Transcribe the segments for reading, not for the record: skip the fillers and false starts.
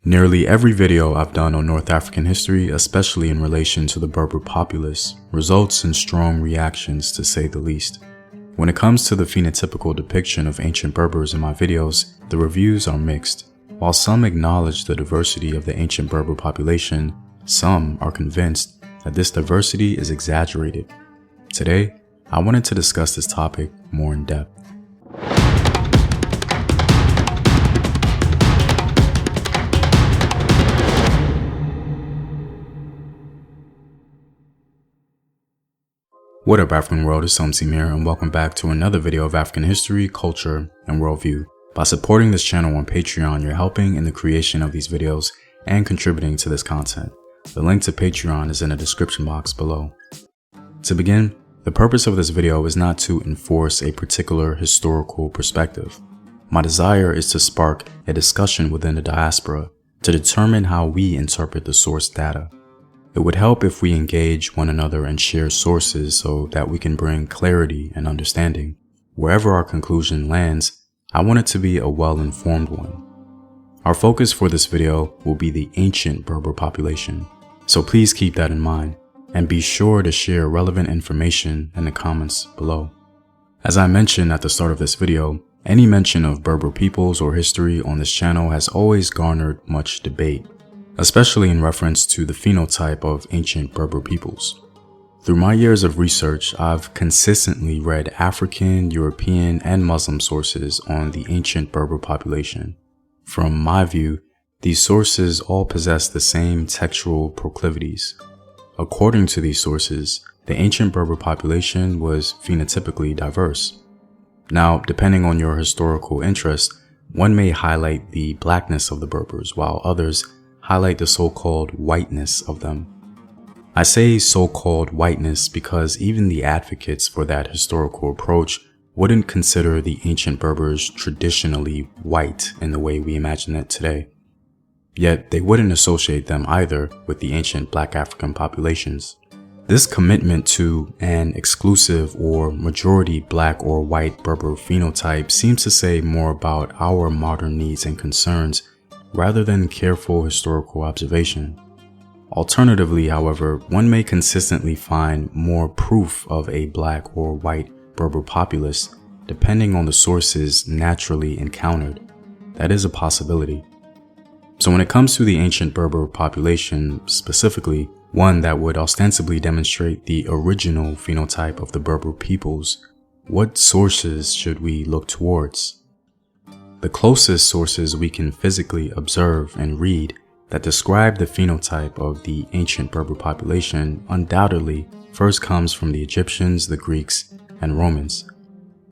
Nearly every video I've done on North African history, especially in relation to the Berber populace, results in strong reactions to say the least. When it comes to the phenotypical depiction of ancient Berbers in my videos, the reviews are mixed. While some acknowledge the diversity of the ancient Berber population, some are convinced that this diversity is exaggerated. Today, I wanted to discuss this topic more in depth. What up, African world? It's Amazigh here, and welcome back to another video of African history, culture, and worldview. By supporting this channel on Patreon, you're helping in the creation of these videos and contributing to this content. The link to Patreon is in the description box below. To begin, the purpose of this video is not to enforce a particular historical perspective. My desire is to spark a discussion within the diaspora to determine how we interpret the source data. It would help if we engage one another and share sources so that we can bring clarity and understanding. Wherever our conclusion lands, I want it to be a well-informed one. Our focus for this video will be the ancient Berber population, so please keep that in mind and be sure to share relevant information in the comments below. As I mentioned at the start of this video, any mention of Berber peoples or history on this channel has always garnered much debate, especially in reference to the phenotype of ancient Berber peoples. Through my years of research, I've consistently read African, European, and Muslim sources on the ancient Berber population. From my view, these sources all possess the same textual proclivities. According to these sources, the ancient Berber population was phenotypically diverse. Now, depending on your historical interest, one may highlight the blackness of the Berbers, while others highlight the so-called whiteness of them. I say so-called whiteness because even the advocates for that historical approach wouldn't consider the ancient Berbers traditionally white in the way we imagine it today. Yet they wouldn't associate them either with the ancient Black African populations. This commitment to an exclusive or majority Black or white Berber phenotype seems to say more about our modern needs and concerns rather than careful historical observation. Alternatively, however, one may consistently find more proof of a Black or white Berber populace depending on the sources naturally encountered. That is a possibility. So when it comes to the ancient Berber population, specifically one that would ostensibly demonstrate the original phenotype of the Berber peoples, what sources should we look towards? The closest sources we can physically observe and read that describe the phenotype of the ancient Berber population undoubtedly first comes from the Egyptians, the Greeks, and Romans.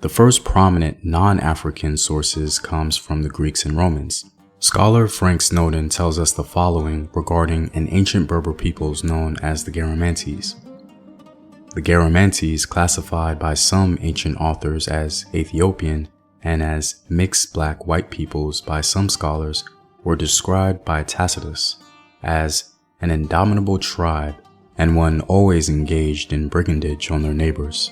The first prominent non-African sources comes from the Greeks and Romans. Scholar Frank Snowden tells us the following regarding an ancient Berber peoples known as the Garamantes. The Garamantes, classified by some ancient authors as Ethiopian and as mixed Black-white peoples by some scholars, were described by Tacitus as an indomitable tribe and one always engaged in brigandage on their neighbors.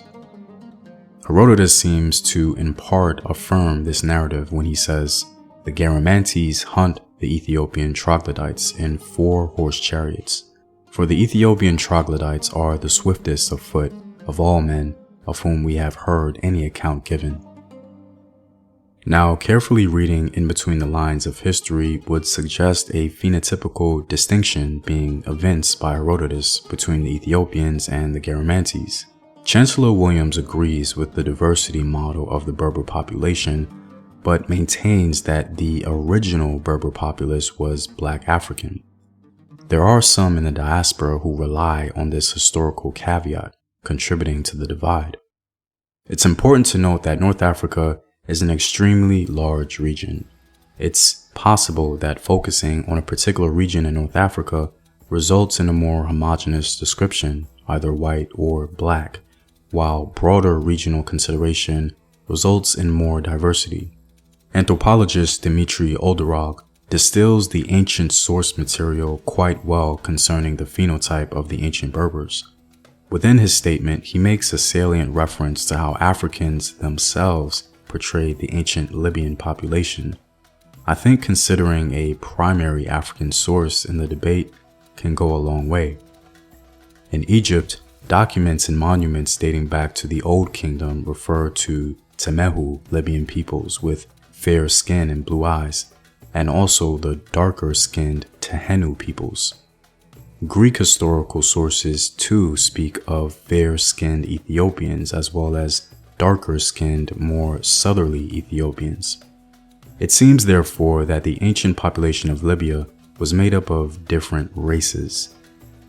Herodotus seems to in part affirm this narrative when he says, "The Garamantes hunt the Ethiopian troglodytes in 4-horse chariots, for the Ethiopian troglodytes are the swiftest of foot of all men of whom we have heard any account given." Now, carefully reading in between the lines of history would suggest a phenotypical distinction being evinced by Herodotus between the Ethiopians and the Garamantes. Chancellor Williams agrees with the diversity model of the Berber population, but maintains that the original Berber populace was Black African. There are some in the diaspora who rely on this historical caveat, contributing to the divide. It's important to note that North Africa is an extremely large region. It's possible that focusing on a particular region in North Africa results in a more homogeneous description, either white or Black, while broader regional consideration results in more diversity. Anthropologist Dmitry Olderog distills the ancient source material quite well concerning the phenotype of the ancient Berbers. Within his statement, he makes a salient reference to how Africans themselves portrayed the ancient Libyan population. I think considering a primary African source in the debate can go a long way. In Egypt, documents and monuments dating back to the Old Kingdom refer to Temehu Libyan peoples with fair skin and blue eyes, and also the darker-skinned Tehenu peoples. Greek historical sources too speak of fair-skinned Ethiopians as well as darker-skinned, more southerly Ethiopians. It seems therefore that the ancient population of Libya was made up of different races.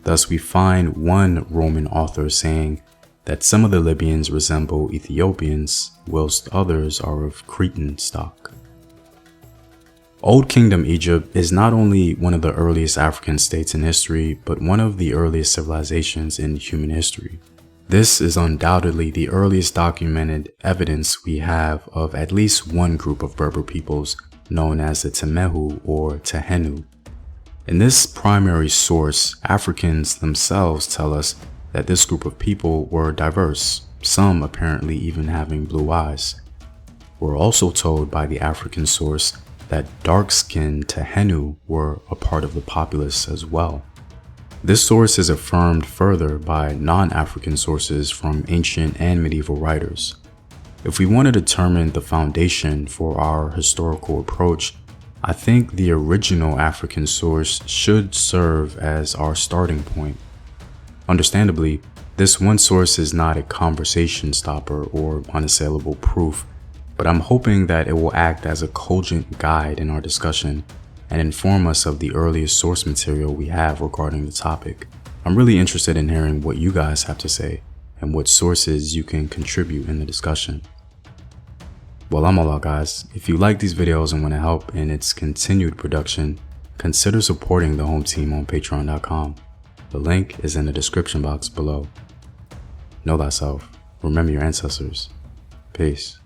Thus we find one Roman author saying that some of the Libyans resemble Ethiopians, whilst others are of Cretan stock. Old Kingdom Egypt is not only one of the earliest African states in history, but one of the earliest civilizations in human history. This is undoubtedly the earliest documented evidence we have of at least one group of Berber peoples known as the Temehu or Tehenu. In this primary source, Africans themselves tell us that this group of people were diverse, some apparently even having blue eyes. We're also told by the African source that dark-skinned Tehenu were a part of the populace as well. This source is affirmed further by non-African sources from ancient and medieval writers. If we want to determine the foundation for our historical approach, I think the original African source should serve as our starting point. Understandably, this one source is not a conversation stopper or unassailable proof, but I'm hoping that it will act as a cogent guide in our discussion and inform us of the earliest source material we have regarding the topic. I'm really interested in hearing what you guys have to say and what sources you can contribute in the discussion. Well, I'm all out, guys. If you like these videos and want to help in its continued production, consider supporting the home team on patreon.com. The link is in the description box below. Know thyself. Remember your ancestors. Peace.